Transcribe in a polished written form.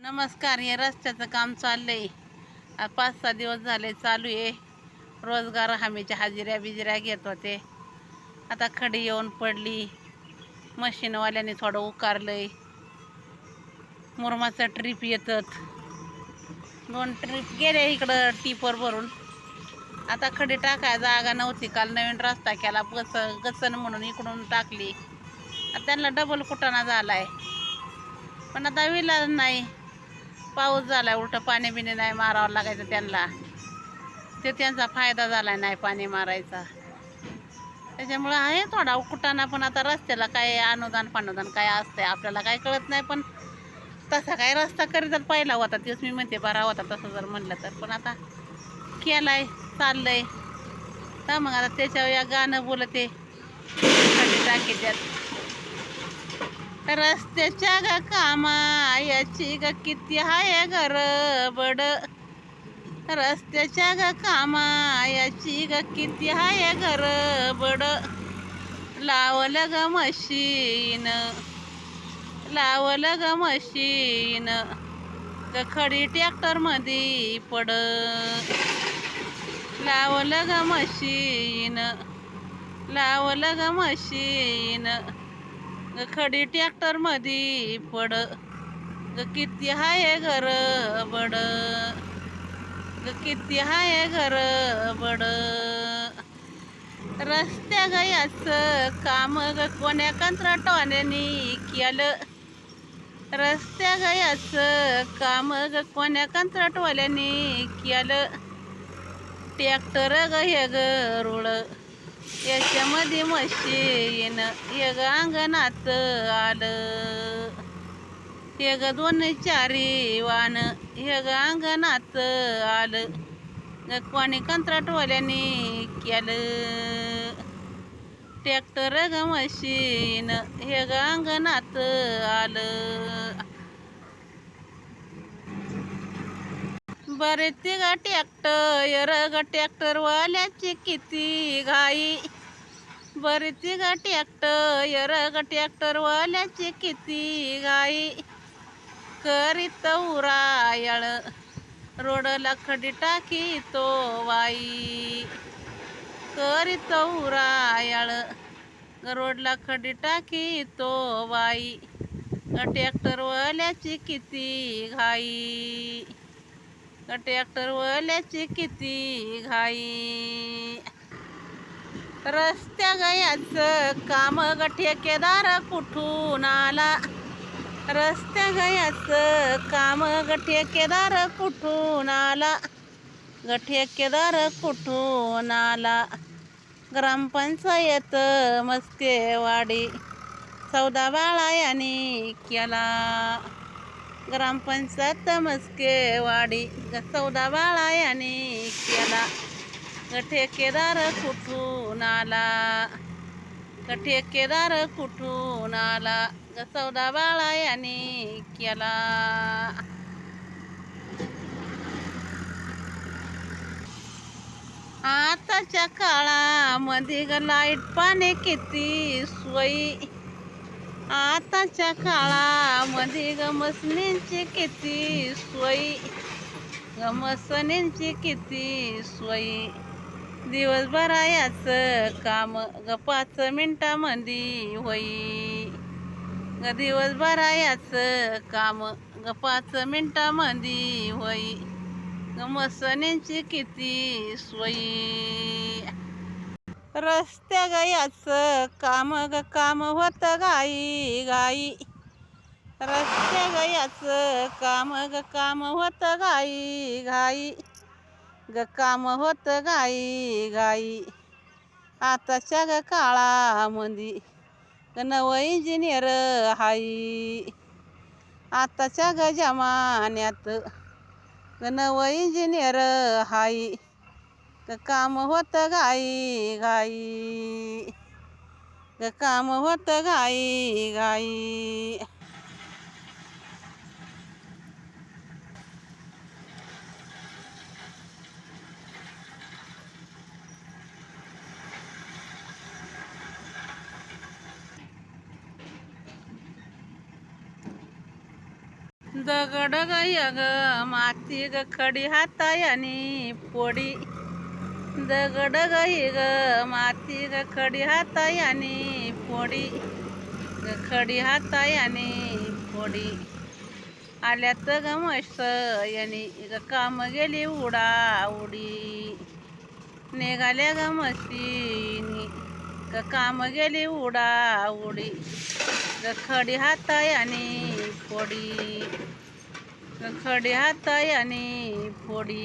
नमस्कार. हे रस्त्याचं काम चाललंय. 5-6 दिवस झाले चालू आहे. रोजगार हमीच्या हाजिऱ्या बिजिऱ्या घेत होते. आता खडी येऊन पडली. मशीनवाल्याने थोडं उकारलंय. मुरमाचं ट्रीप येतात. 2 ट्रीप गेले इकडं टिपर भरून. आता खडी टाकाय जागा नव्हती. काल नवीन रस्ता केला. गसन म्हणून इकडून टाकली. आता त्यांना डबल कुटाणा झालाय. पण आता विलाज नाही. पाऊस झाला, उलट पाणी बिणी नाही मारावं लागायचं त्यांना. ते त्यांचा फायदा झाला नाही पाणी मारायचा. त्याच्यामुळं आहे थोडा कुटाणा. पण आता रस्त्याला काय अनुदान काय असतंय आपल्याला काय कळत नाही. पण तसा काय रस्ता करीत पहिला होता तेच मी म्हणते बरा होता तसं जर म्हणलं तर. पण आता केलाय, चाललंय. तर मग आता त्याच्यावर या गाणं बोलते टाकीत्यात. रस्त्याच्या ग कामा याची ग किती हाय गडबड. रस्त्याच्या ग कामा याची ग किती हाय गडबड. लावलं ग मशीन, लावलं ग मशीन, ग खडी ट्रॅक्टर मध्ये पड. लावलं ग मशीन, लावलं ग मशीन, ग खडी ट्रॅक्टर मध्ये पड. ग किती हाय गडबड, ग किती हाय गडबड. रस्त्या गयाचं काम ग कोण्या कंत्राटवाल्यानी केलं. रस्त्या गयाचं काम ग कोण्या कंत्राटवाल्यानी केलं. ट्रॅक्टर ग हे ग रुळ, याच्यामध्ये मशीन हे ग अंगणात आलं. हे ग 2 चारी वाहन हे ग अंगणात आलं. ग कोणी कंत्राटवाल्यानी केलं. ट्रॅक्टर ग मशीन हे ग अंगणात आलं. बरे ते ग ट्रॅक्टर वाल्याची किती घाई. बरे ते ग ट्रॅक्टर वाल्याची किती घाई. करीत उरायळ रोडला खडी टाकी तो वाई. करीत उरायळ रोडला खडी टाकी तो वाई. ट्रॅक्टर वाल्याची किती घाई. ट्रॅक्टर वाल्याची किती घाई. रस्त्या गयाचं काम ग ठेकेदार कुठून आला. रस्त्या गयाचं काम ग ठेकेदार कुठून आला. ग ठेकेदार कुठून आला. ग्रामपंचायत मस्केवाडी 14 बाळा यांनी केला. ग्रामपंचायत मस्केवाडी 14 बाळा यांनी केला. ग ठेकेदार कुठून आला. ग ठेकेदार कुठून आला. ग 14 बाळा यांनी केला. आताच्या काळामध्ये ग लाईट पाणी किती सोयी. आताच्या काळामध्ये ग मसनींची किती सोयी. ग मसनींची किती सोयी. दिवसभराचं काम ग 5 मिनिटामध्ये होई. ग दिवसभराचं काम ग 5 मिनिटामध्ये होई. ग मसनींची किती सोयी. रस्त्या गयाचं काम ग काम होत घाई घाई. रस्त्या गयाचं काम ग काम होत घाई घाई. ग काम होत घाई घाई. आताच्या ग काळामध्ये ग नवं इंजिनियर हाई. आताच्या ग जमान्यात ग नवं इंजिनियर हाई. ग काम होत घाई घाई. ग काम होत घाई घाई. दगड गाय ग माती ग खडी हातायानी फोडी. दगड गाई ग माती ग खडी हातायानी फोडी. ग खडी हातायानी फोडी. आल्यात ग मस्त यानी ग काम गेली उडा उडी. निघाल्या ग मस्तीनी ग काम गेली उडा उडी. ग खडी हातायानी फोडी. ग खडी हातायानी फोडी.